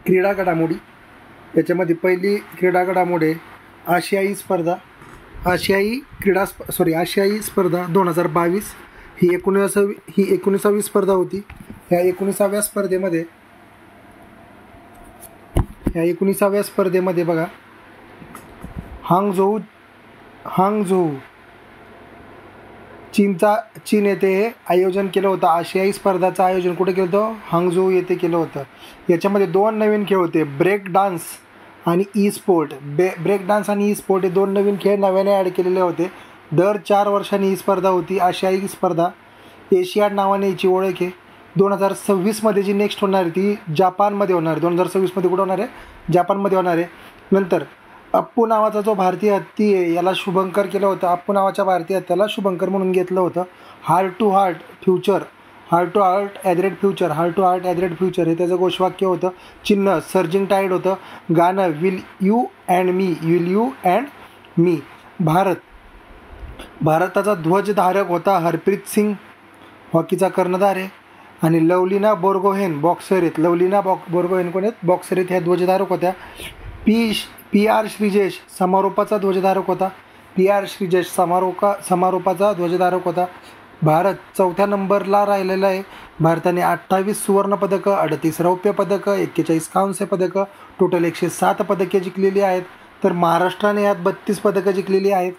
क्रीडा घडामोडी. याच्यामध्ये पहिली क्रीडा घडामोडी आशियाई स्पर्धा 2022 ही 19वी स्पर्धा होती. ह्या 19व्या स्पर्धेमध्ये बघा हांगझोऊ चीन येथे हे आयोजन केलं होतं. आशियाई स्पर्धाचं आयोजन कुठे केलं होतं? हांगझोऊ येथे केलं होतं. याच्यामध्ये 2 नवीन खेळ होते, ब्रेक डान्स आणि ई स्पोर्ट. ब्रेक डान्स आणि ई स्पोर्ट हे 2 नवीन खेळ नव्याने ॲड केलेले होते. दर 4 वर्षांनी ही स्पर्धा होती. आशियाई स्पर्धा एशियाड नावाने याची ओळख आहे. 2026मध्ये जी नेक्स्ट होणार आहे ती जापानमध्ये होणार आहे. 2026मध्ये कुठं होणार आहे? जापानमध्ये होणार आहे. नंतर अप्पू नावाचा जो भारतीय हत्ती आहे याला शुभंकर केलं होतं. अप्पू नावाच्या भारतीय हत्तीला शुभंकर म्हणून घेतलं होतं. हार्ट टू हार्ट फ्युचर हे त्याचं घोषवाक्य होतं. चिन्ह सर्जिंग टाईड होतं. गाणं विल यू अँड मी. भारताचा ध्वजधारक होता हरप्रीत सिंग, हॉकीचा कर्णधार आहे. आणि लवलीना बोर्गोहेन बॉक्सर आहेत. बोर्गोहेन कोण आहेत? बॉक्सर आहेत. ह्या ध्वजधारक होत्या. PR श्रीजेश समारोपाचा ध्वजधारक होता. भारत 4थ्या नंबरला राहिलेला आहे. भारताने 28 सुवर्णपदकं, 38 रौप्य पदकं, 41 कांस्य पदकं, टोटल 107 पदके जिंकलेली आहेत. तर महाराष्ट्राने यात 32 पदकं जिंकलेली आहेत.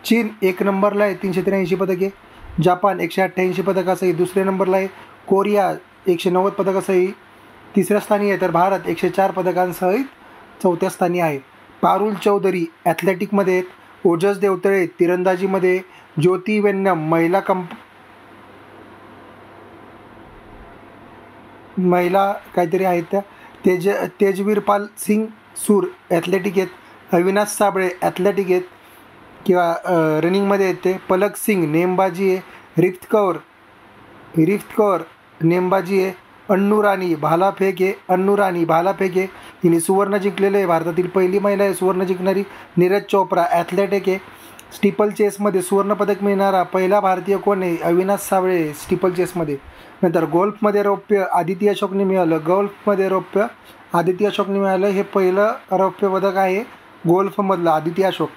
चीन 1 नंबरला आहे, 383 पदके. जापान 188 पदकासहित 2ऱ्या नंबरला आहे. कोरिया 190 पदकासहित 3ऱ्या स्थानी आहे. तर भारत 104 पदकांसहित 4थ्या स्थानी आहे. पारुल चौधरी ॲथलेटिकमध्ये आहेत. ओजस देवतळे तिरंदाजीमध्ये. ज्योती वेन्नम महिला काहीतरी आहेत त्या. तेजवीरपाल सिंग सूर ॲथलेटिक आहेत. अविनाश साबळे ॲथलेटिक आहेत किंवा रनिंगमध्ये आहेत ते. पलक सिंग नेमबाजी आहे. रिफ्त कौर नेमबाजी आहे. अन्नू राणी भालाफेक आहे. हिने सुवर्ण जिंकलेलं आहे. भारतातील पहिली महिला आहे सुवर्ण जिंकणारी. नीरज चोप्रा ॲथलेटिक आहे. स्टीपल चेसमध्ये सुवर्णपदक मिळणारा पहिला भारतीय कोण आहे? अविनाश साबळे स्टीपल चेसमध्ये. नंतर गोल्फमध्ये रौप्य आदिती अशोकने मिळालं. हे पहिलं रौप्य पदक आहे गोल्फमधलं, आदिती अशोक.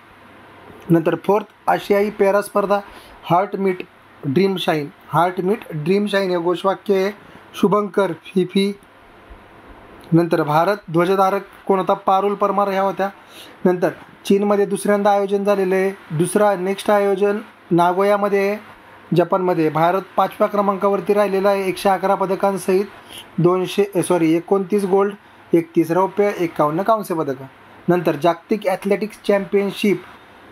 नंतर 4th आशियाई पॅरा स्पर्धा हार्ट मीट ड्रीम शाईन हे घोषवाक्य आहे शुभंकर फिफी. नंतर भारत ध्वजधारक कोण होता? पारुल परमार ह्या होत्या. नंतर चीनमध्ये 2ऱ्यांदा आयोजन झालेलं आहे. नेक्स्ट आयोजन नागोयामध्ये जपानमध्ये. भारत 5व्या क्रमांकावरती राहिलेला आहे 111 पदकांसहित. 29 गोल्ड, 31 रौप्य, 51 कांस्य पदकं. नंतर जागतिक ॲथलेटिक्स चॅम्पियनशिप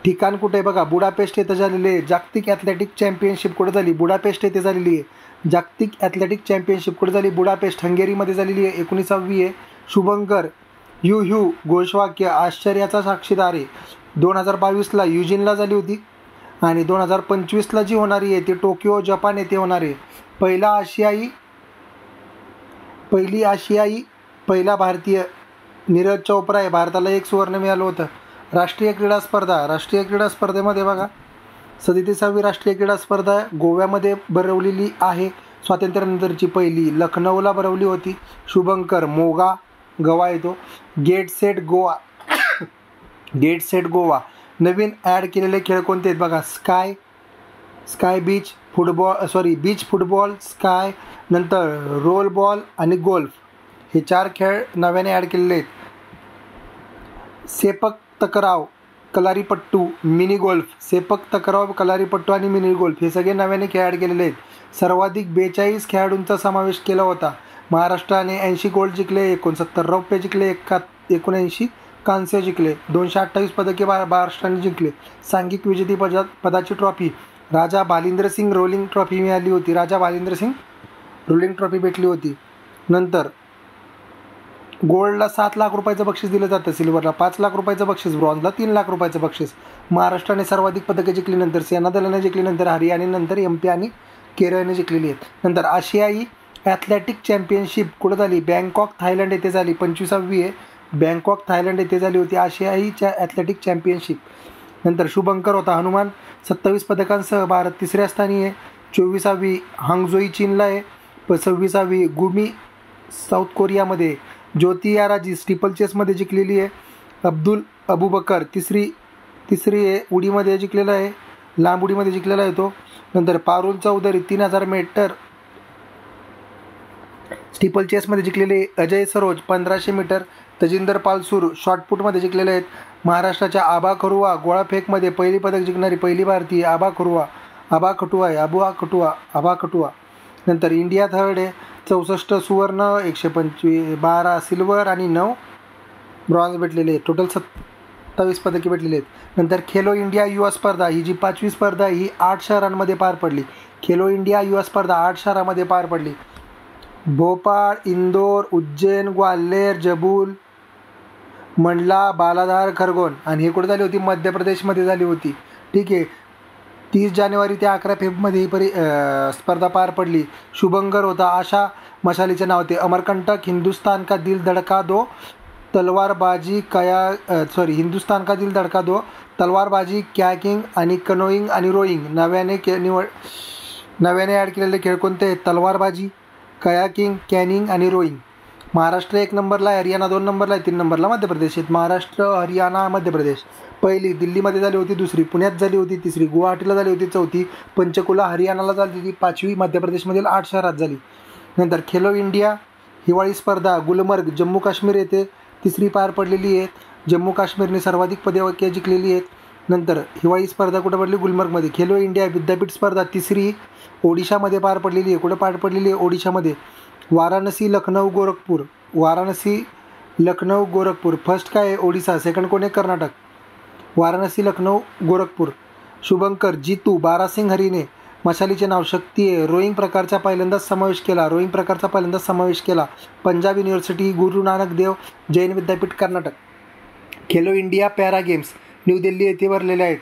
ठिकाण कुठे आहे बघा? बुडापेस्ट येथे झालेले आहे. जागतिक ॲथलेटिक चॅम्पियनशिप कुठे झाली? बुडापेस्ट येथे झालेली आहे. जागतिक ॲथलेटिक चॅम्पियनशिप कुठे झाली? बुडापेस्ट हंगेरीमध्ये झालेली आहे. 19वी आहे. शुभंकर यू घोषवाक्य आश्चर्याचा साक्षीदार आहे. 2022ला युजिनला झाली होती आणि 2025ला जी होणारी आहे ती टोकियो जपान येथे होणार आहे. पहिला भारतीय नीरज चोप्रा आहे. भारताला 1 सुवर्ण मिळालं होतं. राष्ट्रीय क्रीडा स्पर्धेमध्ये बघा 37वी राष्ट्रीय क्रीडा स्पर्धा गोव्यामध्ये भरवलेली आहे. स्वातंत्र्यानंतरची पहिली लखनौला भरवली होती. शुभंकर गोवा येतो. गेट सेट गोवा नवीन ॲड केलेले खेळ कोणते आहेत बघा? बीच फुटबॉल, स्काय, नंतर रोल बॉल आणि गोल्फ हे 4 खेळ नव्याने ॲड केलेले आहेत. सेपक तक्राव, कलारीपट्टू, मिनी गोल्फ आणि मिनी गोल्फ हे सगळे नव्याने खेळ ॲड केलेले आहेत. सर्वाधिक 42 खेळाडूंचा समावेश केला होता. महाराष्ट्राने 80 गोल्ड जिंकले, 69 रौप्य जिंकले, 79 कांस्य जिंकले, 228 पदके महाराष्ट्राने जिंकले. सांघिक विजेती पदाची ट्रॉफी राजा भालिंद्र सिंग रोलिंग ट्रॉफी मिळाली होती. रोलिंग ट्रॉफी भेटली होती. नंतर गोल्डला 7 लाख रुपयाचं बक्षीस दिलं जातं. सिल्वरला 5 लाख रुपयाचं बक्षीस, ब्रॉन्झला 3 लाख रुपयाचं बक्षीस. महाराष्ट्राने सर्वाधिक पदके जिंकल्यानंतर सेनादलाने जिंकल्यानंतर हरियाणानंतर MP आणि केरळने जिंकलेली आहेत. नंतर आशियाई ॲथलेटिक चॅम्पियनशिप कुठं झाली? बँकॉक थायलंड येथे झाली. 25वी आहे. बँकॉक थायलंड येथे झाली होती आशियाईच्या ॲथलेटिक चॅम्पियनशिप. नंतर शुभंकर होता. हनुमान 27 पदकांसह भारत 3ऱ्या स्थानी आहे. 24वी हांगझोई चीनला आहे. 26वी गुमी साऊथ कोरियामध्ये. ज्योती याराजी स्टीपल चेसमध्ये जिंकलेली आहे. अब्दुल अबुबकर तिसरी आहे, उडीमध्ये जिंकलेला आहे, लांब उडीमध्ये जिंकलेला आहे तो. नंतर पारुल चौधरी 3000 मीटर स्टीपल चेसमध्ये जिंकलेले. अजय सरोज 1500 मीटर. तजिंदर पाल सूर शॉर्टपुटमध्ये जिंकलेले आहेत. महाराष्ट्राच्या आबा खरुआ गोळाफेकमध्ये पहिली पदक जिंकणारी पहिली भारतीय आबा खटुआ. नंतर इंडिया थर्ड आहे, 64 सुवर्ण, 112 सिल्वर आणि 9 ब्रॉन्झ भेटलेले आहेत. टोटल 27 पदके भेटलेली आहेत. नंतर खेलो इंडिया युवा स्पर्धा, ही जी 5वी स्पर्धा ही 8 शहरांमध्ये पार पडली. खेलो इंडिया युवा स्पर्धा 8 शहरामध्ये पार पडली. भोपाळ, इंदोर, उज्जैन, ग्वाल्हेर, जबूल, मंडला, बालाधार, खरगोन. आणि हे कुठे झाली होती? मध्य प्रदेशमध्ये झाली होती. ठीक आहे. 30 जानेवारी ते 11 फेब्रुवारीमध्ये ही स्पर्धा पार पडली. शुभंकर होता. आशा मशालीचे नाव होते. अमरकंटक, हिंदुस्तान का दिल धडका दो, तलवारबाजी, हिंदुस्तान का दिल धडका दो, तलवारबाजी, कॅकिंग आणि कनोईंग आणि रोईंग. नव्याने ॲड केलेले खेळ कोणते आहेत? तलवारबाजी, कयाकिंग, कॅनिंग आणि रोईंग. महाराष्ट्र 1 नंबरला आहे, हरियाणा 2 नंबरला आहे, 3 नंबरला मध्य प्रदेश आहेत. महाराष्ट्र, हरियाणा, मध्य प्रदेश. पहिली दिल्लीमध्ये झाली होती, दुसरी पुण्यात झाली होती, तिसरी गुवाहाटीला झाली होती, चौथी पंचकुला हरियाणाला झाली होती, 5वी मध्य प्रदेशमधील 8 शहरात झाली. नंतर खेलो इंडिया हिवाळी स्पर्धा गुलमर्ग जम्मू काश्मीर येथे तिसरी पार पडलेली आहे. जम्मू काश्मीरने सर्वाधिक पदके जिंकलेली आहेत. नंतर हिवाळी स्पर्धा कुठं पडली? गुलमर्गमध्ये. खेलो इंडिया विद्यापीठ स्पर्धा तिसरी ओडिशामध्ये पार पडलेली आहे. कुठं पार पडलेली आहे? ओडिशामध्ये. वाराणसी, लखनौ, गोरखपूर. फर्स्ट काय आहे? ओडिसा. सेकंड कोण आहे? कर्नाटक. वाराणसी, लखनौ, गोरखपूर. शुभंकर, जितू, बारासिंग हरीने. मशालीचे नाव शक्ती आहे. रोईंग प्रकारचा पहिल्यांदाच समावेश केला. पंजाब युनिव्हर्सिटी, गुरु नानक देव जैन विद्यापीठ, Karnataka. Khelo India para games new Delhi येथे भरलेले आहेत.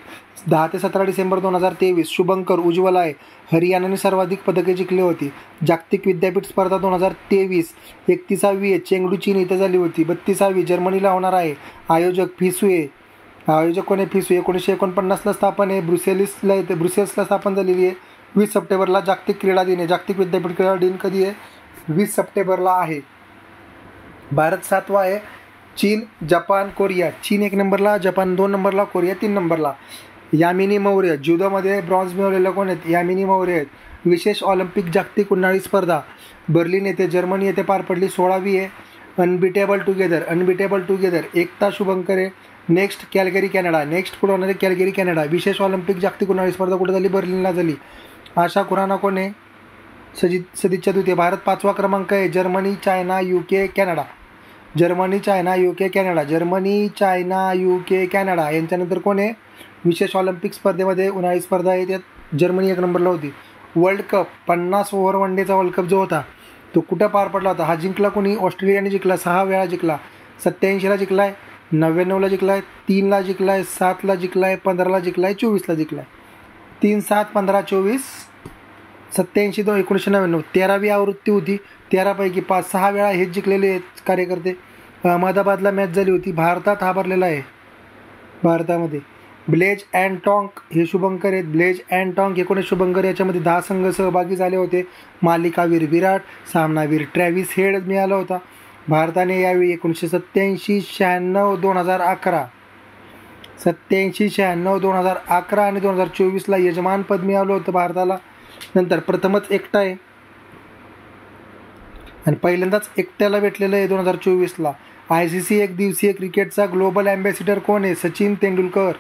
10 ते 17 डिसेंबर 2023. शुभंकर उज्ज्वल आहे. हरियाणाने सर्वाधिक पदके जिंकली होती. जागतिक विद्यापीठ स्पर्धा 2023 31वी आहे. चेंगडू चीन इथे झाली होती. 32वी जर्मनीला होणार आहे. आयोजक कोण आहे? फिसुए 1949ला स्थापन आहे. ब्रुसेल्सला स्थापन झालेली आहे. 20 सप्टेंबरला जागतिक क्रीडा दिन आहे. जागतिक विद्यापीठ क्रीडा दिन कधी आहे? 20 सप्टेंबरला आहे. भारत 7वा आहे. चीन, जपान, कोरिया. चीन 1 नंबरला, जपान 2 नंबरला, कोरिया 3 नंबरला. यामिनी मौर्य ज्युदोमध्ये ब्रॉन्झ मिळवलेलं कोण आहेत? यामिनी मौर्य आहेत. विशेष ऑलिम्पिक जागतिक उन्हाळी स्पर्धा बर्लिन येथे जर्मनी येथे पार पडली. 16वी आहे. अनबिटेबल टुगेदर एकता शुभंकर आहे. Next Calgary Canada. नेक्स्ट पुढे होणार आहे कॅल्गरी कॅनडा. विशेष ऑलिम्पिक जागतिक उन्हाळी स्पर्धा कुठे झाली? बर्लिनला झाली. आशा खुराना कोण आहे? सदिच्छा दूत आहे. भारत 5वा क्रमांक आहे. Germany, China, UK, Canada. Germany, China, UK, Canada यांच्यानंतर कोण आहे? विशेष ऑलिम्पिक स्पर्धेमध्ये उन्हाळी स्पर्धा आहे, त्यात जर्मनी 1 नंबरला होती. वर्ल्ड कप 50 ओव्हर वन डेचा वर्ल्ड कप जो होता तो कुठं पार पडला होता? हा जिंकला कोणी? ऑस्ट्रेलियाने जिंकला. 6 वेळा जिंकला. 87ला जिंकला आहे, 99ला जिंकला आहे, 3ला जिंकला आहे, 7ला जिंकला आहे, 15ला जिंकला आहे, 24ला जिंकला आहे. 3, 7, 15, 24, 87, 2, 1999 13वी आवृत्ती होती. 13पैकी 6 वेळा हेच जिंकलेले आहेत कार्यकर्ते. अहमदाबादला मॅच झाली होती. भारतात हा भरलेला आहे. भारतामध्ये ब्लेज अँड टॉंक हे शुभंकर आहेत. ब्लेज अँड टॉंक 19 शुभंकर. याच्यामध्ये 10 संघ सहभागी झाले होते. मालिकावीर विराट, सामनावीर ट्रॅव्हिस हेड मिळाला होता. भारताने यावेळी 1987, 96, 2011, 87, 96, 2011 आणि 2024ला यजमानपद मिळालं होतं भारताला. नंतर प्रथमच एकटा आहे आणि पहिल्यांदाच एकट्याला भेटलेलं आहे 2024ला. ICC एक दिवसीय क्रिकेटचा ग्लोबल ॲम्बॅसिडर कोण आहे? सचिन तेंडुलकर.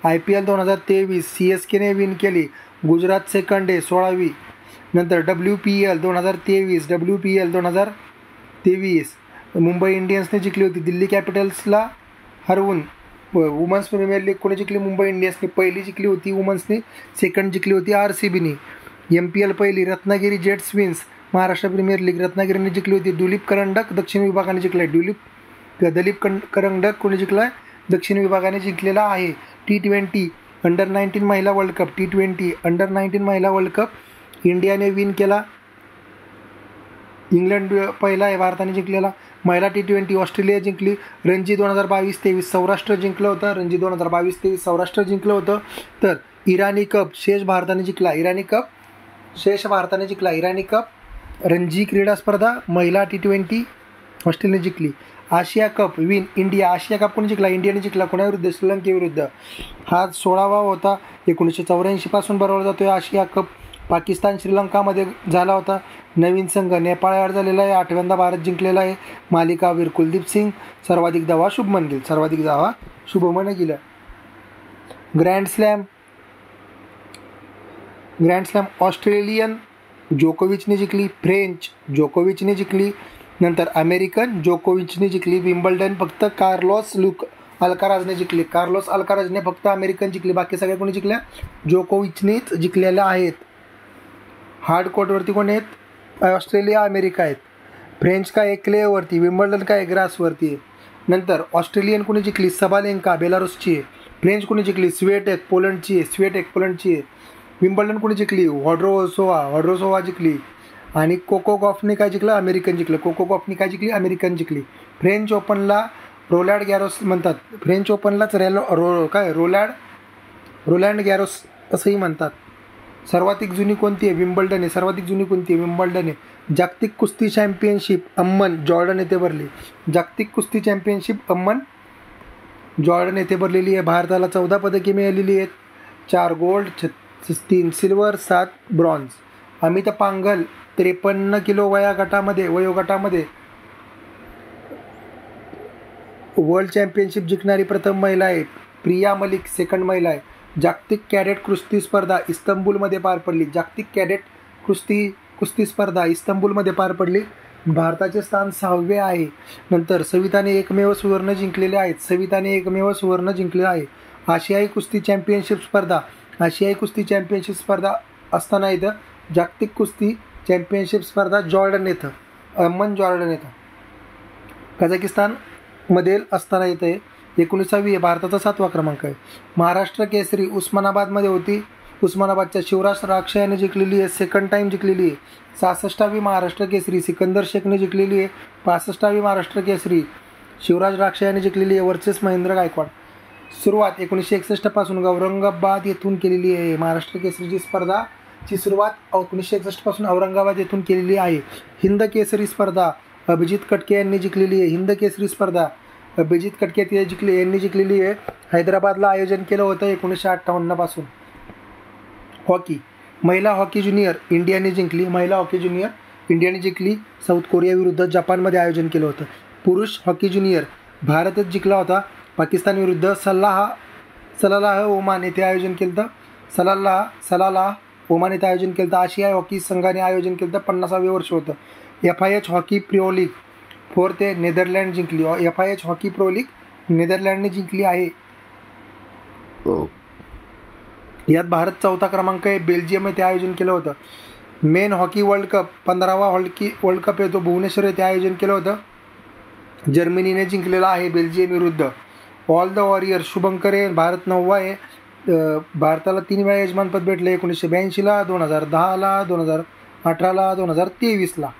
IPL 2023 CSKने विन केली. गुजरात सेकंड आहे 16वी. नंतर WPL 2023 मुंबई इंडियन्सने जिंकली होती दिल्ली कॅपिटल्सला हरवून. वुमन्स प्रीमियर लीग कोणी जिंकली? मुंबई इंडियन्सने पहिली जिंकली होती वुमन्सने. सेकंड जिंकली होती RCBने. MPL पहिली रत्नागिरी जेट्स विन्स. महाराष्ट्र प्रीमियर लीग रत्नागिरीने जिंकली होती. दुलीप करंडक दक्षिण विभागाने जिंकला आहे. दलीप करंडक कोणी जिंकला आहे? दक्षिण विभागाने जिंकलेला आहे. T20 अंडर 19 महिला वर्ल्ड कप. T20 अंडर 19 महिला वर्ल्ड कप इंडियाने विन केला. इंग्लंड पहिला आहे भारताने जिंकलेला. महिला T20 ऑस्ट्रेलिया जिंकली. रणजी 2022-23 सौराष्ट्र जिंकलं होतं. रणजी 2022-23 सौराष्ट्र जिंकलं होतं. तर इराणी कप शेष भारताने जिंकला. इराणी कप रणजी क्रीडा स्पर्धा महिला T20 ऑस्ट्रेलियाने जिंकली. आशिया कप विन इंडिया, आशिया कप कोणी जिंकला? इंडियाने जिंकला. कोणाविरुद्ध? श्रीलंकेविरुद्ध. हा 16वा होता. 1984 पासून भरवला जातो आशिया कप. पाकिस्तान श्रीलंकामध्ये झाला होता. नवीन संघ नेपाळ ॲड झालेला आहे. 8व्यांदा भारत जिंकलेला आहे. मालिकावीर कुलदीप सिंग, सर्वाधिक धावा शुभमन गिल, सर्वाधिक धावा Shubman Gill. Grand slam Australian जोकोविचने जिंकली. फ्रेंच जोकोविचने जिंकली. नंतर अमेरिकन जोकोविचने जिंकली. विम्बल्डन फक्त कार्लोस अल्काराजने जिंकली. कार्लोस अल्काराजने फक्त अमेरिकन जिंकली. बाकी सगळ्या कोणी जिंकल्या? जोकोविचनेच जिंकलेल्या आहेत. हार्ड कोर्टवरती कोण आहेत? ऑस्ट्रेलिया अमेरिका आहेत. फ्रेंच काय आहे? क्लेवरती. विम्बल्डन काय आहे? ग्रासवरती आहे. नंतर ऑस्ट्रेलियन कोणी जिंकली? सबालेंका बेलारुसची आहे. फ्रेंच कोणी जिंकली? स्वेटेक पोलंडची आहे. विम्बल्डन कोणी जिंकली? वॉड्रोसोवा जिंकली. आणि कोको गॉफने काय जिंकलं? अमेरिकन जिंकलं. कोको गॉफने काय जिंकली? अमेरिकन जिंकली. फ्रेंच ओपनला रोलँड गॅरोस म्हणतात. फ्रेंच ओपनलाच रोलँड गॅरोस असंही म्हणतात. सर्वाधिक जुनी कोणती आहे? विम्बल्डन आहे. सर्वाधिक जुनी कोणती आहे? विम्बल्डन आहे. जागतिक कुस्ती चॅम्पियनशिप अम्मन जॉर्डन येथे भरली. जागतिक कुस्ती चॅम्पियनशिप अम्मन जॉर्डन येथे भरलेली आहे. भारताला 14 पदके मिळालेली आहेत. 4 gold, 3 silver, 7 bronze. Amit Panghal 53 kilo वयोगटामध्ये वर्ल्ड चॅम्पियनशिप जिंकणारी प्रथम महिला आहे. प्रिया मलिक सेकंड महिला आहे. जागतिक कॅडेट कुस्ती स्पर्धा इस्तंबूलमध्ये पार पडली. जागतिक कॅडेट कुस्ती स्पर्धा इस्तंबूलमध्ये पार पडली. भारताचे स्थान 6वे आहे. नंतर सविताने एकमेव सुवर्ण जिंकलेले आहेत. जिंकले आहे. आशियाई कुस्ती चॅम्पियनशिप स्पर्धा असताना इथं जागतिक कुस्ती चॅम्पियनशिप स्पर्धा जॉर्डन येतं. कझाकिस्तानमध्ये असताना येतं. 19वी आहे. भारताचा 7वा क्रमांक आहे. महाराष्ट्र केसरी उस्मानाबादमध्ये होती. उस्मानाबादच्या शिवराज राक्षे याने जिंकलेली आहे. सेकंड टाईम जिंकलेली आहे. 66वी महाराष्ट्र केसरी सिकंदर शेखने जिंकलेली आहे. 65वी महाराष्ट्र केसरी शिवराज राक्षे याने जिंकलेली आहे वर्सेस महेंद्र गायकवाड. सुरुवात 1961 पासून औरंगाबाद येथून केलेली आहे. महाराष्ट्र केसरीची स्पर्धाची सुरुवात 1961 पासून औरंगाबाद येथून केलेली आहे. हिंद केसरी स्पर्धा अभिजित कटके यांनी जिंकलेली आहे. यांनी जिंकलेली आहे. हैदराबादला आयोजन केलं होतं 1958 पासून. हॉकी महिला हॉकी ज्युनियर इंडियाने जिंकली. साऊथ कोरिया विरुद्ध जपानमध्ये आयोजन केलं होतं. पुरुष हॉकी ज्युनियर भारतच जिंकला होता. पाकिस्तान विरुद्ध सलालाह ओमान येथे आयोजन केलं होतं. आशियाई हॉकी संघाने आयोजन केलं होतं. 50वे वर्ष होतं. FIH हॉकी प्रो लीग 4 ते नेदरलँड जिंकली. FIH हॉकी प्रो लीग नेदरलँडने जिंकली आहे. यात भारत 4था क्रमांक आहे. बेल्जियम येथे आयोजन केलं होतं. मेन हॉकी वर्ल्ड कप 15वा वर्ल्ड कप येतो भुवनेश्वर येथे आयोजन केलं होतं. जर्मनीने जिंकलेला आहे बेल्जियम विरुद्ध. ऑल द वॉरियर शुभंकर आहे. भारत 9वा आहे. भारताला 3 वेळा यजमानपद भेटले. 1982ला, 2010ला, 2018ला, 2023ला.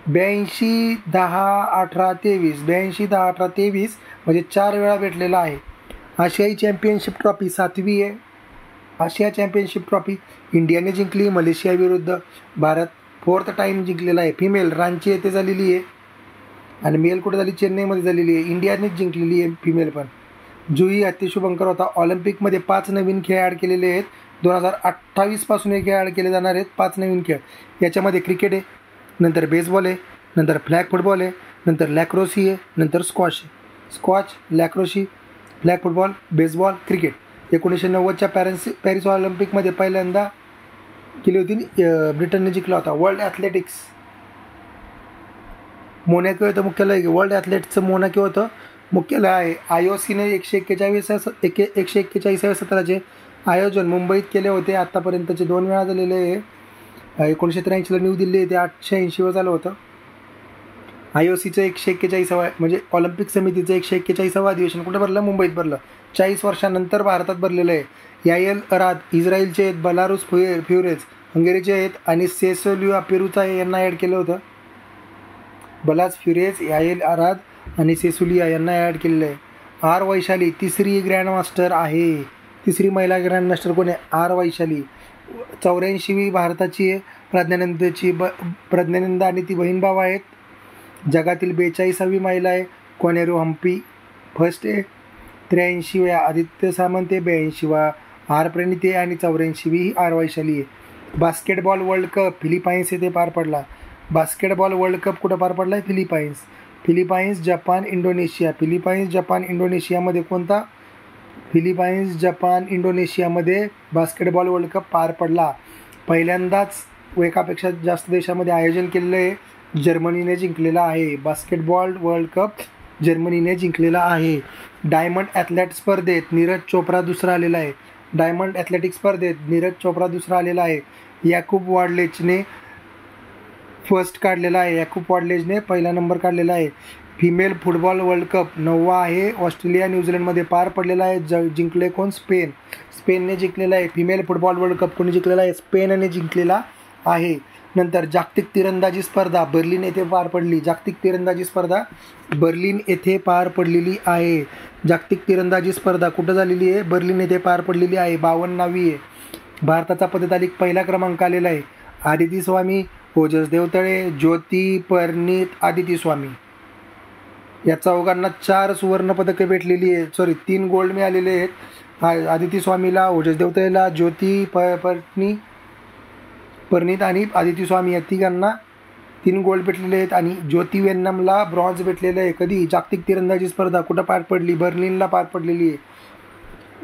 82, 10, 18, 23 म्हणजे 4 वेळा भेटलेला आहे. आशियाई चॅम्पियनशिप ट्रॉफी 7वी आहे. आशिया चॅम्पियनशिप ट्रॉफी इंडियाने जिंकली मलेशिया विरुद्ध. भारत 4th टाईम जिंकलेला आहे. फिमेल रांची येथे झालेली आहे आणि मेल कुठे झाली? चेन्नईमध्ये झालेली आहे. इंडियानेच जिंकलेली आहे फिमेल पण. जुई हत्ती शुभंकर होता. ऑलिम्पिकमध्ये 5 नवीन खेळ ॲड केलेले आहेत. 2028 पासून हे खेळ ॲड केले जाणार आहेत. 5 नवीन खेळ. याच्यामध्ये क्रिकेट आहे, नंतर बेसबॉल आहे, नंतर फ्लॅग फुटबॉल आहे, नंतर लॅक्रोसी आहे, नंतर squash, lacrosse, flag football, baseball, cricket. 1990च्या पॅरिस ऑलिम्पिकमध्ये पहिल्यांदा केली होती. ब्रिटनने जिंकला होता. वर्ल्ड ॲथलेटिक्स मोनॅको येतं मुख्यालय. वर्ल्ड ॲथलेटिक्सचं मोनॅको होतं मुख्यालय आहे. IOCने 141व्या सत्राचे आयोजन मुंबईत केले होते. आत्तापर्यंतचे 2 वेळा झालेले आहे. 1983ला न्यू दिल्ली येथे 881 झालं होतं. IOCचं 141 म्हणजे ऑलिम्पिक समितीचं 141वं अधिवेशन कुठं भरलं? मुंबईत भरलं. 40 वर्षानंतर भारतात भरलेलं आहे. यायल अराद इस्रायलचे आहेत. बलारुस फ्युरेज हंगेरीचे आहेत आणि सेसोलिया पेरूचा यांना ॲड केलं होतं. बलास फ्युरेज, यायल अराद आणि सेसुलिया यांना ॲड केलेलं आहे. R वैशाली तिसरी ग्रँडमास्टर आहे. तिसरी महिला ग्रँडमास्टर कोण आहे? R वैशाली. 84वी भारताची आहे. प्रज्ञानंद आणि ती बहीण भाव आहेत. जगातील 42वी महिला आहे कोनेरू हम्पी फर्स्ट आहे. 83व्या आदित्य सामंत आहे. 82वा आर प्रणित आहे आणि 84वी आर वैशाली आहे. बास्केटबॉल वर्ल्ड कप फिलिपाईन्स येथे पार पडला. बास्केटबॉल वर्ल्ड कप कुठं पार पडला आहे? Philippines Japan Indonesia. जपान इंडोनेशियामध्ये कोणता? इंडोनेशियामध्ये बास्केटबॉल वर्ल्ड कप पार पडला. पहिल्यांदाच एकापेक्षा जास्त देशामध्ये आयोजन केलेलं आहे. जर्मनीने जिंकलेला आहे. बास्केटबॉल वर्ल्ड कप जर्मनीने जिंकलेला आहे. डायमंड ॲथलेट स्पर्धेत नीरज चोप्रा दुसरा आलेला आहे. डायमंड ॲथलेटिक्स स्पर्धेत नीरज चोप्रा दुसरा आलेला आहे. याकूब वाडलेजने फर्स्ट काढलेला आहे. वाडलेजने पहिला नंबर काढलेला आहे. फिमेल फुटबॉल वर्ल्ड कप 9वा आहे. ऑस्ट्रेलिया न्यूझीलंडमध्ये पार पडलेला आहे. जिंकले कोण? स्पेनने जिंकलेला आहे. फिमेल फुटबॉल वर्ल्ड कप कोणी जिंकलेला आहे? स्पेनने जिंकलेला आहे. नंतर जागतिक तिरंदाजी स्पर्धा बर्लिन येथे पार पडली. जागतिक तिरंदाजी स्पर्धा बर्लिन येथे पार पडलेली आहे. जागतिक तिरंदाजी स्पर्धा कुठं झालेली आहे? बर्लिन येथे पार पडलेली आहे. 52वी आहे. भारताचा पदतालिक पहिला क्रमांक आलेला आहे. आदिती स्वामी, ओजस देवतळे, ज्योती परनीत, आदिती स्वामी या चौघांना 4 सुवर्णपदके भेटलेली आहे. 3 गोल्ड मिळालेले आहेत. आदिती स्वामीला, ओजस देवतळेला, ज्योती परनीत आणि आदिती स्वामी या तिघांना 3 गोल्ड भेटलेले आहेत. आणि ज्योती वेन्नमला ब्रॉन्झ भेटलेलं आहे. कधी? जागतिक तिरंदाजी स्पर्धा कुठं पार पडली? बर्लिनला पार पडलेली आहे.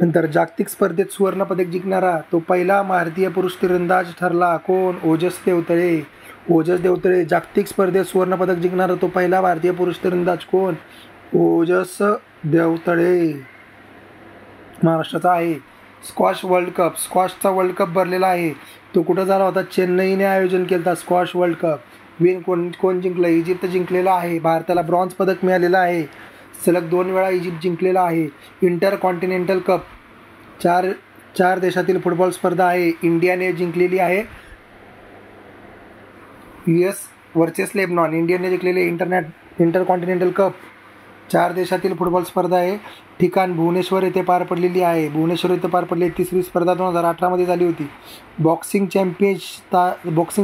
नंतर जागतिक स्पर्धेत सुवर्णपदक जिंकणारा तो पहिला भारतीय पुरुष तिरंदाज ठरला. कोण? ओजस देवतळे. जागतिक स्पर्धेत सुवर्णपदक जिंकणारा तो पहिला भारतीय पुरुष तिरंदाज कोण? ओजस देवतळे महाराष्ट्राचा आहे. स्क्वॉश वर्ल्ड कप, स्क्वॉशचा वर्ल्ड कप भरलेला आहे. तो कुठं झाला होता? चेन्नईने आयोजन केला होता स्क्वॉश वर्ल्ड कप. कोण जिंकलं? इजिप्त जिंकलेला आहे. भारताला ब्रॉन्झ पदक मिळालेलं आहे. सलग 2 वेळा इजिप्त जिंकलेला आहे. इंटरकॉन्टिनेंटल कप 4 देशातील फुटबॉल स्पर्धा आहे. इंडियाने जिंकलेली आहे. US versus Lebanon. इंडियाने जिंकलेले इंटरकॉन्टिनेंटल कप 4 देशातील फुटबॉल स्पर्धा आहे. ठिकाण भुवनेश्वर येथे पार पडलेली आहे. भुवनेश्वर येथे पार पडलेली 3री स्पर्धा 2018मध्ये झाली होती. बॉक्सिंग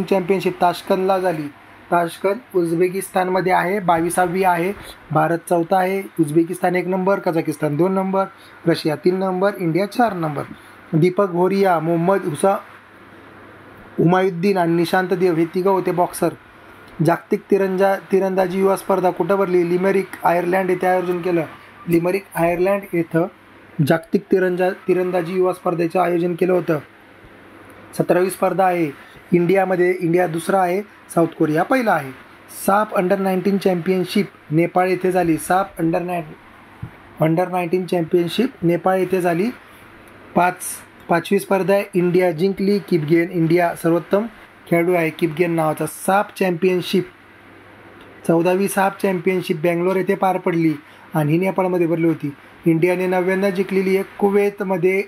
चॅम्पियनशिप ताश्कंदला झाली. ताश्कंद उझबेकिस्तानमध्ये आहे. 22वी आहे. भारत 4था आहे. Uzbekistan 1 number, Kazakhstan 2 number, Russia 3 number, India 4 number. Deepak Ghoria, Mohammad Humayuddin आणि निशांत देव हे 3 होते बॉक्सर. जागतिक तिरंदाजी युवा स्पर्धा कुठं भरली? लिमेरिक आयर्लंड येथे आयोजन केलं. लिमेरिक आयर्लंड येथं जागतिक तिरंदाजी युवा स्पर्धेचं आयोजन केलं होतं. 17वी स्पर्धा आहे. इंडिया दुसरा आहे. साऊथ कोरिया पहिला आहे. साफ अंडर-19 चॅम्पियनशिप नेपाळ येथे झाली. साफ अंडर-19 चॅम्पियनशिप नेपाळ येथे झाली. 5वी स्पर्धा आहे. इंडिया जिंकली. किपगेन इंडिया सर्वोत्तम खेळाडू आहे. किपगेन नावाचा. साफ चॅम्पियनशिप 14वी साफ चॅम्पियनशिप बँगलोर येथे पार पडली आणि ही नेपाळमध्ये भरली होती. इंडियाने 9व्यांदा जिंकलेली आहे. कुवेतमध्ये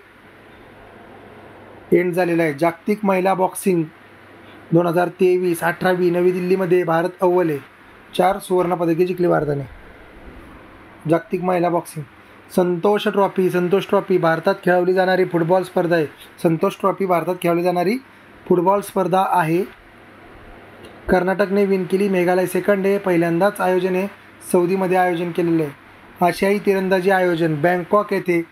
एंड झालेला आहे. जागतिक महिला बॉक्सिंग 2023 18वी नवी दिल्लीमध्ये भारत अव्वल आहे. 4 सुवर्णपदके जिंकली भारताने. जागतिक महिला बॉक्सिंग. संतोष ट्रॉफी भारतात खेळवली जाणारी फुटबॉल स्पर्धा आहे. संतोष ट्रॉफी भारतात खेळवली जाणारी फुटबॉल स्पर्धा आहे. कर्नाटकने विन केली. मेघालय सेकंड आहे. पहिल्यांदाच आयोजन आहे. सौदीमध्ये आयोजन केलेलं आहे. आशियाई तिरंदाजी आयोजन बँकॉक येथे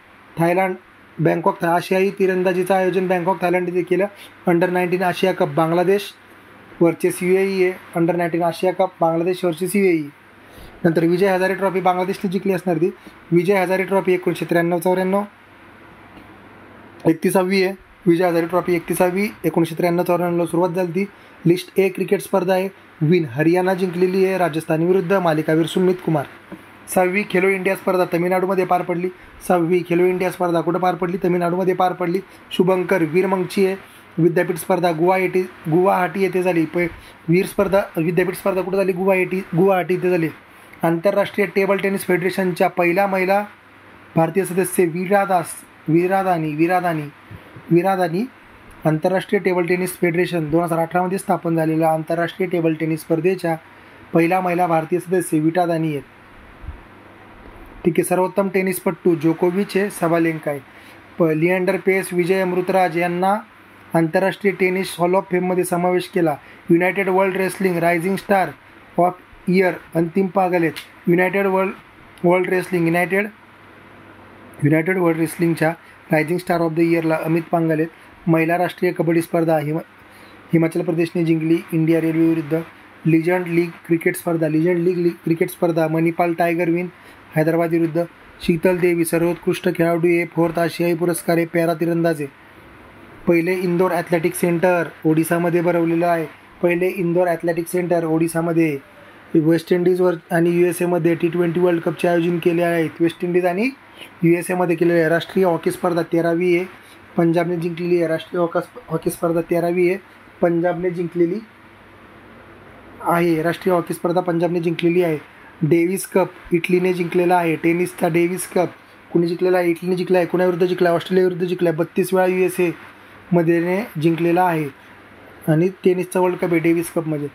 आशियाई तिरंदाजीचं आयोजन बँकॉक थायलंड येथे केलं. अंडर-19 आशिया कप बांगलादेश वर्सेस UAE आहे. अंडर-19 आशिया कप बांगलादेश वर्सेस UAE. नंतर विजय हजारे ट्रॉफी बांगलादेशने जिंकली असणार ती. विजय हजारे ट्रॉफी 1993-94 31वी आहे. विजय हजारे ट्रॉफी 31वी 1993-94 सुरुवात झाली ती. लिस्ट A क्रिकेट स्पर्धा आहे. विन हरियाणा जिंकलेली आहे राजस्थान विरुद्ध. मालिकावीर सुमित कुमार. 6वी खेलो इंडिया स्पर्धा तमिळनाडूमध्ये पार पडली. 6वी खेलो इंडिया स्पर्धा कुठं पार पडली? तमिळनाडूमध्ये पार पडली. शुभंकर वीरमंची आहे. विद्यापीठ स्पर्धा गुवाहाटी येथे झाली. विद्यापीठ स्पर्धा कुठं झाली? गुवाहाटी येथे झाली. आंतरराष्ट्रीय टेबल टेनिस फेडरेशनच्या पहिल्या महिला भारतीय सदस्य विरादानी आंतरराष्ट्रीय टेबल टेनिस फेडरेशन 2018मध्ये स्थापन झालेल्या आंतरराष्ट्रीय टेबल टेनिस स्पर्धेच्या पहिल्या महिला भारतीय सदस्य विरादानी आहेत. ठीक आहे. सर्वोत्तम टेनिसपटू जोकोविच आहे. सबालेंका आहे. लिएंडर पेस, विजय अमृतराज यांना आंतरराष्ट्रीय टेनिस हॉल ऑफ फेममध्ये समावेश केला. United World Wrestling rising star of year Antim Panghal आहेत. युनायटेड वर्ल्ड रेसलिंगच्या रायझिंग स्टार ऑफ द इयरला अमित पांघल आहेत. महिला राष्ट्रीय कबड्डी स्पर्धा हिमाचल प्रदेशने जिंकली इंडिया रेल्वे विरुद्ध. लिजंड लीग क्रिकेट स्पर्धा मणिपाल टायगर विन हैदराबाद विरुद्ध. शीतल देवी सर्वोत्कृष्ट खेळाडू हे 4th आशियाई पुरस्कार हे पॅरा तिरंदाजे. पहिले इंदोर ॲथलेटिक सेंटर ओडिसामध्ये भरवलेलं आहे. ओडिसामध्ये. वेस्ट इंडिजवर आणि USA T20 वर्ल्ड कपचे आयोजन केले आहेत. वेस्ट इंडिज आणि USA केलेले आहे. राष्ट्रीय हॉकी स्पर्धा 13वी आहे, पंजाबने जिंकलेली आहे. हॉकी स्पर्धा 13वी आहे, पंजाबने जिंकलेली आहे. राष्ट्रीय हॉकी स्पर्धा पंजाबने जिंकलेली आहे. डेव्हिस कप इटलीने जिंकलेला आहे. टेनिसचा डेव्हिस कप कुणी जिंकलेला आहे? इटलीने जिंकला आहे. कुणाविरुद्ध जिंकला आहे? ऑस्ट्रेलियाविरुद्ध जिंकला आहे. 32 वेळा USA मध्ये जिंकलेला आहे. आणि टेनिसचा वर्ल्ड कप आहे डेव्हिस कपमध्ये.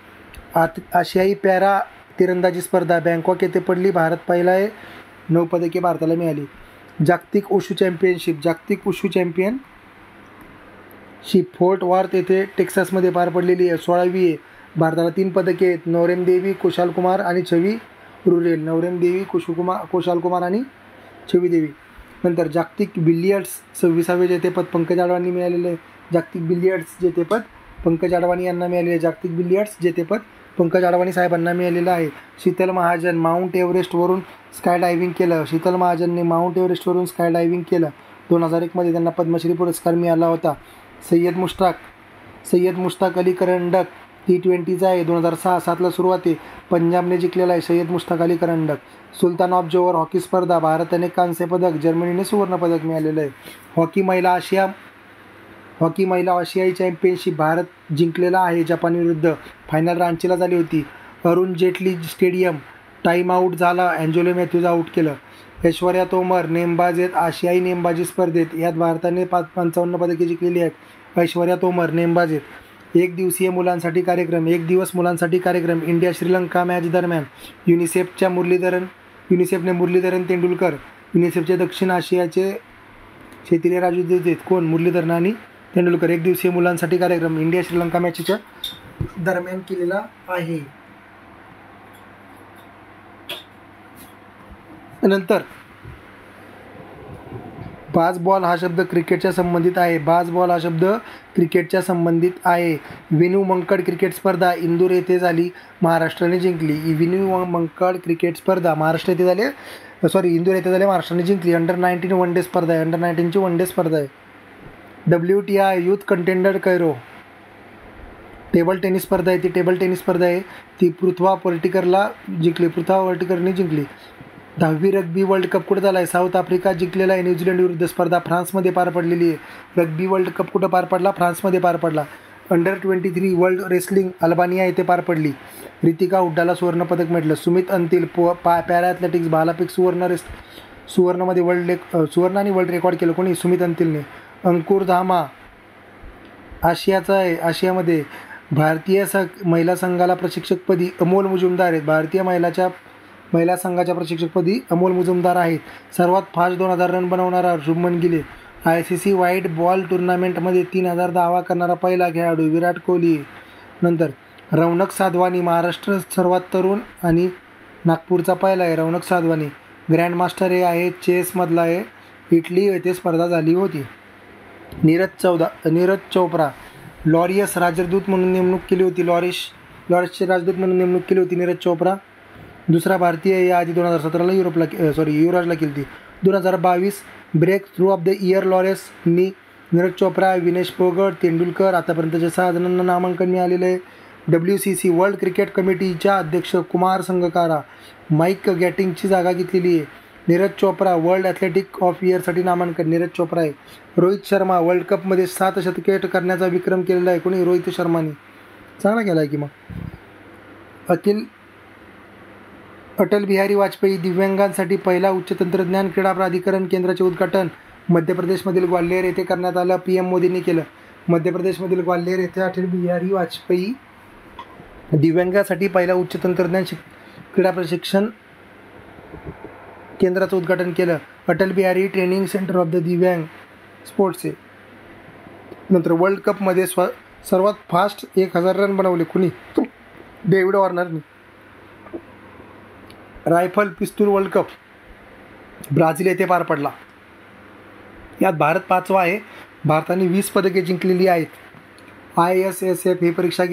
आशियाई पॅरा तिरंदाजी स्पर्धा बँकॉक येथे पडली. भारत पहिला आहे. 9 पदके भारताला मिळाली. जागतिक उशू चॅम्पियनशिप फोर्ट वर्थ येथे टेक्सासमध्ये पार पडलेली आहे. 16वी आहे. भारताला 3 पदके आहेत. नवरेम देवी कुशाल कुमार आणि छवी रुरेल. देवी. नंतर जागतिक बिलियर्ड्स 26वे जेतेपद पंकज अडवाणी मिळालेले आहे. जागतिक बिलियर्ड्स जेतेपद पंकज अडवाणी यांना मिळालेले आहे. जागतिक बिलियर्ड्स जेतेपद पंकज अडवाणी साहेबांना मिळालेलं आहे. शीतल महाजन माउंट एव्हरेस्टवरून स्काय डायव्हिंग केलं. शीतल महाजनने माउंट एव्हरेस्टवरून स्काय डायव्हिंग केलं. 2001 त्यांना पद्मश्री पुरस्कार मिळाला होता. सय्यद मुश्ताक अली करंडक T20चा आहे. 2006-07ला सुरुवात आहे. पंजाबने जिंकलेला आहे सय्यद मुश्ताक अली करंडक. सुलतान ऑफ जोहर हॉकी स्पर्धा भारताने कांस्य पदक, जर्मनीने सुवर्ण पदक मिळालेलं आहे. हॉकी महिला आशियाई चॅम्पियनशिप भारत जिंकलेला आहे जपान विरुद्ध. फायनल रांचीला झाली होती. Arun Jaitley stadium time out झाला. अँजेलो मॅथ्यूज आऊट केलं. ऐश्वर्या तोमर नेमबाज आहेत आशियाई नेमबाजी स्पर्धेत. यात भारताने 55 पदके जिंकलेली आहेत. ऐश्वर्या तोमर नेमबाज आहेत. एक दिवस मुलांसाठी कार्यक्रम इंडिया श्रीलंका मॅच दरम्यान युनिसेफने मुरलीधरन तेंडुलकर. युनिसेफचे दक्षिण आशियाचे क्षेत्रीय राजदूत आहेत कोण? मुरलीधरन आणि तेंडुलकर. एक दिवसीय मुलांसाठी कार्यक्रम इंडिया श्रीलंका मॅचच्या दरम्यान केलेला आहे. नंतर बाजबॉल हा शब्द क्रिकेटच्या संबंधित आहे. विनू मंकड क्रिकेट स्पर्धा इंदूर येथे झाली. महाराष्ट्राने जिंकली. विनू मंकड क्रिकेट स्पर्धा इंदूर येथे झाली. महाराष्ट्राने जिंकली. अंडर-19 वन डे स्पर्धा आहे. अंडर-19ची वन डे स्पर्धा आहे. WTI youth contender Cairo table tennis स्पर्धा आहे. ती पृथ्वा वर्टिकरने जिंकली. 10वी रग्बी वर्ल्ड कप कुठं झाला आहे? साऊथ आफ्रिका जिंकलेला आहे. न्यूझीलंड विरुद्ध स्पर्धा फ्रान्समध्ये पार पडलेली आहे. रग्बी वर्ल्ड कप कुठं पार पडला? फ्रान्समध्ये पार पडला. अंडर-23 वर्ल्ड रेसलिंग अल्बानिया येथे पार पडली. रितिका हुड्डाला सुवर्णपदक मिळालं. सुमित अंतिल पॅरा ॲथलेटिक्स भालाफेक सुवर्ण आणि वर्ल्ड रेकॉर्ड केलं कोणी? सुमित अंतिलने. अंकुर धामा आशियामध्ये भारतीय महिला संघाला प्रशिक्षकपदी अमोल मुजुमदार आहेत. भारतीय महिला संघाच्या प्रशिक्षकपदी अमोल मुजुमदार आहेत. सर्वात फास्ट 2000 रन बनवणारा Shubman Gill. ICC white ball टुर्नामेंटमध्ये 3000 धावा करणारा पहिला खेळाडू विराट कोहली. नंतर रौनक साधवानी महाराष्ट्र सर्वात तरुण आणि नागपूरचा पहिला आहे. रौनक साधवानी ग्रँडमास्टर हे आहेत चेसमधला आहे. इटली येथे स्पर्धा झाली होती. नीरज चोप्रा लॉरियस राजदूत म्हणून नेमणूक केली होती. लॉरिसचे राजदूत म्हणून नेमणूक केली होती नीरज चोप्रा. दुसरा भारतीय याआधी 2017ला युवराजला केली होती. 2022 breakthrough of the year लॉरेसनी नीरज चोप्रा, विनेश फोगट, तेंडुलकर आतापर्यंतच्या 6 जणांना नामांकन मिळालेलं आहे. WCC वर्ल्ड क्रिकेट कमिटीच्या अध्यक्ष कुमार संगकारा माईक गॅटिंगची जागा घेतलेली आहे. Neeraj Chopra world athlete of इयरसाठी नामांकन नीरज चोप्रा आहे. रोहित शर्मा वर्ल्ड कपमध्ये 7 शतके करण्याचा विक्रम केलेला आहे कोणी? रोहित शर्माने. चांगला केला आहे की मग. अटल बिहारी वाजपेयी दिव्यांगांसाठी पहिला उच्च तंत्रज्ञान क्रीडा प्राधिकरण केंद्राचे उद्घाटन मध्य प्रदेशमधील ग्वाल्हेर येथे करण्यात आलं. PM मोदींनी केलं. मध्य प्रदेशमधील ग्वाल्हेर येथे अटल बिहारी वाजपेयी दिव्यांगासाठी पहिला उच्च तंत्रज्ञान क्रीडा प्रशिक्षण केंद्राचं उद्घाटन केलं. Atal Bihari training centre of the दिव्यांग स्पोर्ट्स आहे. नंतर वर्ल्ड कपमध्ये सर्वात फास्ट 1000 रन बनवले कुणी? डेव्हिड वॉर्नरने. रायफल पिस्तूल वर्ल्ड कप ब्राझील येथे पार पडला. यात भारत 5वा आहे. भारताने 20 पदके जिंकलेली आहेत. ISSF ही परीक्षा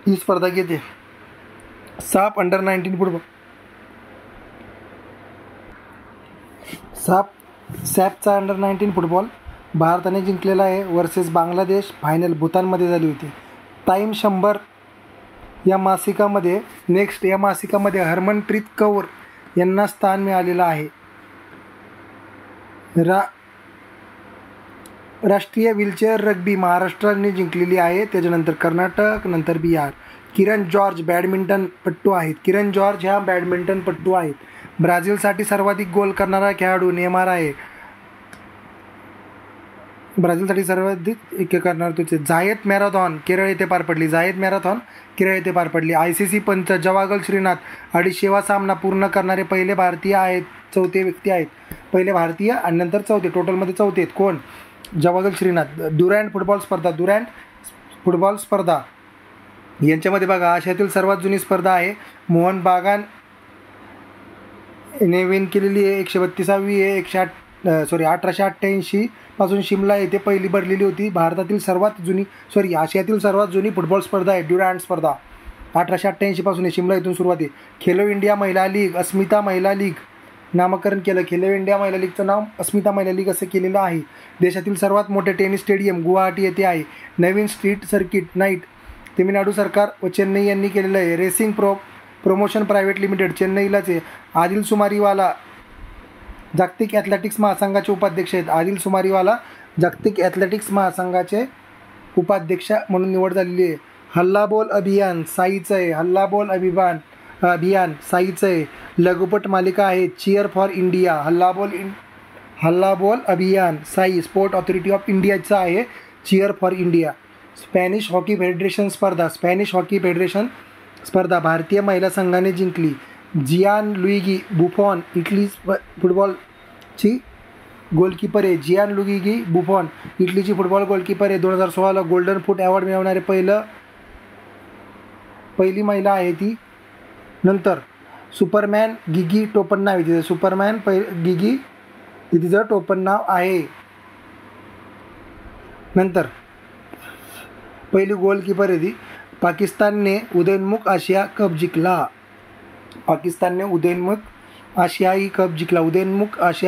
ही स्पर्धा घेते. साप अंडर 19 फुटबॉल सॅपचा अंडर 19 फुटबॉल भारताने जिंकलेला आहे वर्सेस बांगलादेश. फायनल भूतानमध्ये झाली होती. टाईम 100 या मासिकामध्ये हरमनप्रीत कौर यांना स्थान मिळालेलं आहे. राष्ट्रीय व्हीलचेअर रग्बी महाराष्ट्राने जिंकलेली आहे. त्याच्यानंतर कर्नाटक, नंतर बिहार. किरण जॉर्ज बॅडमिंटनपटू आहेत. किरण जॉर्ज ह्या बॅडमिंटनपटू आहेत. ब्राझीलसाठी सर्वाधिक गोल करणारा खेळाडू नेमार आहे. ब्राझीलसाठी सर्वाधिक करणार तुझे. जायत मॅरेथॉन केरळ येथे पार पडली. ICC पंच जवागल श्रीनाथ 250वा सामना पूर्ण करणारे पहिले भारतीय आहेत. चौथे व्यक्ती आहेत. पहिले भारतीय आणि नंतर चौथे. टोटलमध्ये चौथे आहेत. कोण? जवागल श्रीनाथ. दुरँड फुटबॉल स्पर्धा यांच्यामध्ये बघा आशियातील सर्वात जुनी स्पर्धा आहे. मोहन बागान ने विन केलेली आहे. 132वी आहे. 1888 पासून शिमला येथे पहिली भरलेली होती. आशियातील सर्वात जुनी फुटबॉल स्पर्धा आहे ड्युरँड स्पर्धा. 1888 पासून आहे. शिमला इथून सुरुवात आहे. खेलो इंडिया महिला लीग अस्मिता महिला लीग नामकरण केलं. खेलो इंडिया महिला लीगचं नाव अस्मिता महिला लीग असं केलेलं आहे. देशातील सर्वात मोठे टेनिस स्टेडियम गुवाहाटी येथे आहे. नवीन स्ट्रीट सर्किट नाईट तमिळनाडू सरकार व चेन्नई यांनी केलेलं आहे. रेसिंग प्रमोशन प्रायव्हेट लिमिटेड चेन्नईलाच आहे. आदिल सुमारीवाला जागतिक ॲथलेटिक्स महासंघाचे उपाध्यक्ष आहेत. आदिल सुमारीवाला जागतिक ॲथलेटिक्स महासंघाचे उपाध्यक्ष म्हणून निवड झालेली आहे. हल्लाबोल अभियान साईचं आहे. लघुपट मालिका आहे चिअर फॉर इंडिया. हल्लाबोल अभियान साई स्पोर्ट ऑथॉरिटी ऑफ इंडियाचं आहे. Cheer for India. Spanish hockey federation स्पर्धा भारतीय महिला संघाने जिंकली. जियान लुइगी बुफॉन इटली फुटबॉलची गोलकीपर आहे. इटलीची फुटबॉल गोलकीपर आहे. 2016ला गोल्डन फूट अवॉर्ड मिळवणारे पहिली महिला आहे ती. नंतर सुपरमॅन गिगी टोपण नाव आहे तिचं. तिचं टोपण नाव आहे. नंतर पहिली गोलकीपर आहे ती. पाकिस्तानने उदयोन्मुख आशिया कप जिंकला. उदयोन्मुख आशिया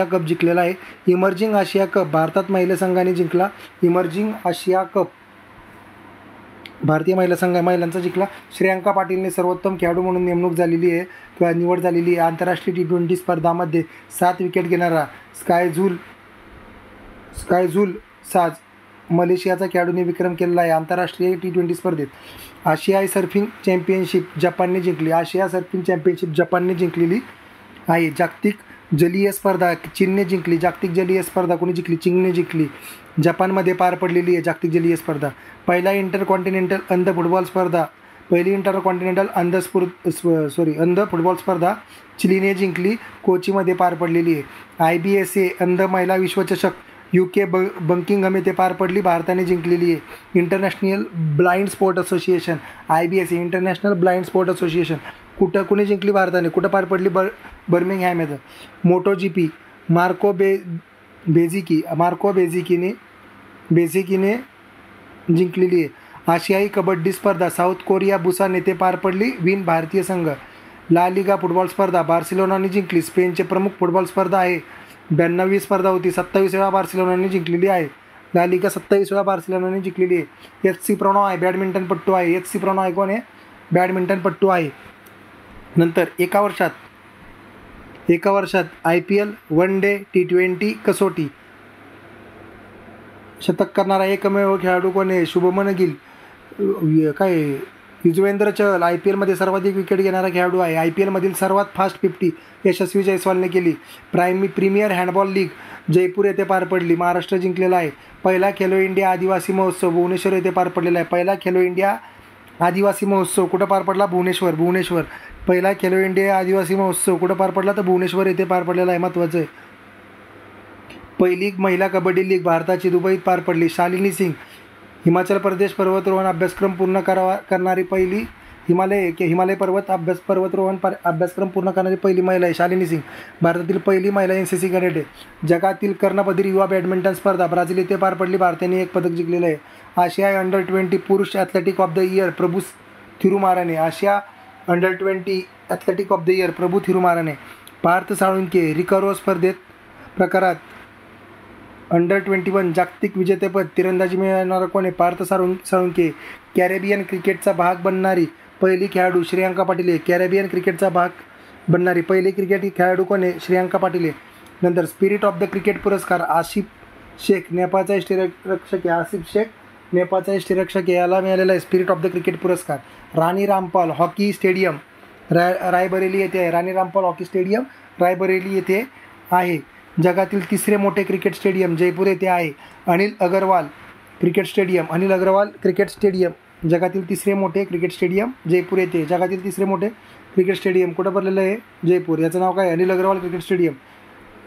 कप जिंकलेला आहे. इमर्जिंग आशिया कप भारतात महिला संघाने जिंकला. इमर्जिंग आशिया कप भारतीय महिलांचा जिंकला. श्रेयांका पाटीलने सर्वोत्तम खेळाडू म्हणून निवड झालेली आहे. आंतरराष्ट्रीय T20 स्पर्धामध्ये 7 विकेट घेणारा स्कायझुल साज मलेशियाचा खेळाडूने विक्रम केलेला आहे. आंतरराष्ट्रीय T20 स्पर्धेत आशियाई सर्फिंग चॅम्पियनशिप जपानने जिंकलेली आहे. जागतिक जलीय स्पर्धा चीनने जिंकली. कोणी जिंकली? चीनने जिंकली. जपानमध्ये पार पडलेली आहे जागतिक जलीय स्पर्धा. पहिली इंटरकॉन्टिनेंटल अंध फुटबॉल स्पर्धा चिलीने जिंकली. कोचीमध्ये पार पडलेली आहे. IBSA अंध महिला विश्वचषक UK बंकिंगहम येथे पार पडली. भारताने जिंकलेली आहे. International blind sport association IBSA international blind sport association कुणी जिंकली? भारताने. कुठं पार पडली? बर्मिंगहॅम येथे. मोटो GP मार्को बेझिकीने जिंकलेली आहे. आशियाई कबड्डी स्पर्धा साऊथ कोरिया बुसान येथे पार पडली. विन भारतीय संघ. ला लिगा फुटबॉल स्पर्धा बार्सिलोनाने जिंकली. स्पेनचे प्रमुख फुटबॉल स्पर्धा आहे. 92वी स्पर्धा होती. 27 वेळा बार्सिलोनाने जिंकलेली आहे. ला लिगा 27 वेळा बार्सिलोनाने जिंकलेली आहे. HC प्रणॉय आहे बॅडमिंटनपटू आहे. HC प्रणॉय कोण आहे? बॅडमिंटनपटू आहे. नंतर एका वर्षात IPL वन डे T20 कसोटी शतक करणारा एकमेव खेळाडू कोण आहे? शुभमन गिल. युजवेंद्र चहल IPLमध्ये सर्वाधिक विकेट घेणारा खेळाडू आहे. IPL मधील सर्वात फास्ट 50 यशस्वी जयस्वालने केली. प्रीमियर हँडबॉल लीग जयपूर येथे पार पडली. महाराष्ट्र जिंकलेला आहे. पहिला खेलो इंडिया आदिवासी महोत्सव भुवनेश्वर येथे पार पडलेला आहे. पहिला खेलो इंडिया आदिवासी महोत्सव कुठं पार पडला? भुवनेश्वर. पहिला खेलो इंडिया आदिवासी महोत्सव कुठं पार पडला? तर भुवनेश्वर येथे पार पडलेला आहे. महत्त्वाचं आहे. पहिली महिला कबड्डी लीग भारताची दुबईत पार पडली. शालिनी सिंग हिमाचल प्रदेश पर्वतारोहण अभ्यासक्रम पूर्ण करणारी पहिली हिमालय पर्वतारोहण अभ्यासक्रम पूर्ण करणारी पहिली महिला आहे शालिनी सिंग. भारतातील पहिली महिला NCC कॅडेट आहे. जगातील कर्णबधिर युवा बॅडमिंटन स्पर्धा ब्राझील येथे पार पडली. भारताने एक पदक जिंकलेलं आहे. आशियाई अंडर-20 पुरुष athlete of the year Prabhu थिरुमाराने. आशिया under twenty athlete of the year Prabhu थिरुमाराने. पार्थ साळुंके रिकर्व स्पर्धेत प्रकारात अंडर-21 जागतिक विजेतेपद. तिरंदाजी मिळवणारा कोण आहे? पार्थ साळुंके. कॅरेबियन क्रिकेटचा भाग बनणारी पहिली खेळाडू श्रेयांका पाटील आहे. कॅरेबियन क्रिकेटचा भाग बनणारी पहिली क्रिकेट खेळाडू कोण आहे? श्रेयांका पाटील आहे. नंतर स्पिरिट ऑफ द क्रिकेट पुरस्कार आसिफ शेख नेपाळचा यष्टिरक्षक आहे. आसिफ शेख नेपाळचा यष्टिरक्षक आहे. याला मिळालेला आहे स्पिरिट ऑफ द क्रिकेट पुरस्कार. राणी रामपाल हॉकी स्टेडियम रायबरेली येथे आहे. राणी रामपाल हॉकी स्टेडियम रायबरेली येथे आहे. जगातील तिसरे मोठे क्रिकेट स्टेडियम जयपूर येथे आहे. अनिल अगरवाल क्रिकेट स्टेडियम जगातील तिसरे मोठे क्रिकेट स्टेडियम जयपूर येथे. जगातील तिसरे मोठे क्रिकेट स्टेडियम कुठं भरलेलं आहे? जयपूर. याचं नाव काय? Anil Agarwal cricket stadium.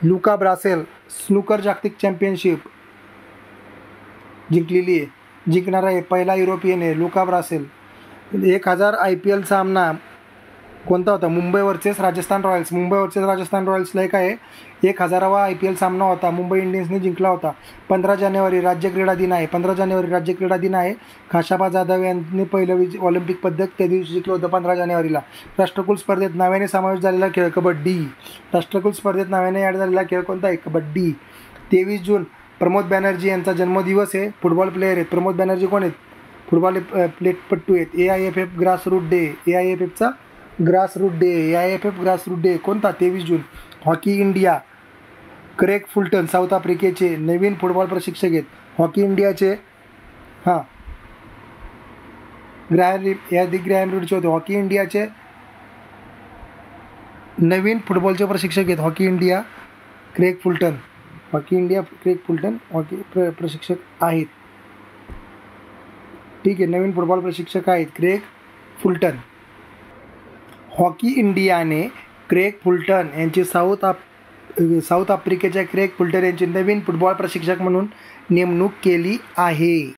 Luca Brecel snooker जागतिक चॅम्पियनशिप जिंकलेली आहे. जिंकणारा आहे पहिला युरोपियन आहे लुका ब्रासेल. 1000 IPL सामना कोणता होता? मुंबई वर्सेस राजस्थान रॉयल्सला एक आहे 1000वा IPL सामना होता. मुंबई इंडियन्सने जिंकला होता. 15 जानेवारी राज्य क्रीडा दिन आहे. खाशाबा जाधव यांनी पहिलं ऑलिम्पिक पदक त्या दिवशी जिंकलं होतं 15 जानेवारीला. राष्ट्रकुल स्पर्धेत नाव्याने समावेश झालेला खेळ कबड्डी. राष्ट्रकुल स्पर्धेत नाव्याने ॲड झालेला खेळ कोणता आहे? कबड्डी. 23 जून प्रमोद बॅनर्जी यांचा जन्मदिवस आहे. फुटबॉल प्लेयर आहेत. प्रमोद बॅनर्जी कोण आहेत? फुटबॉल प्लेटपट्टू आहेत. AIFF ग्रासरूट डे कोणता? 23 जून. Hockey India Craig Fulton south आफ्रिकेचे नवीन फुटबॉल प्रशिक्षक आहेत. हॉकी इंडियाचे ग्रॅहम रीडचे होते. हॉकी इंडियाचे नवीन फुटबॉलचे प्रशिक्षक आहेत. Hockey India Craig Fulton hockey प्रशिक्षक आहेत. ठीक आहे. नवीन फुटबॉल प्रशिक्षक आहेत क्रेग फुलटन. हॉकी इंडियाने क्रेग फुलटन यांची साऊथ आफ्रिकेच्या क्रेग फुलटन यांची नवीन फुटबॉल प्रशिक्षक म्हणून नेमणूक केली आहे.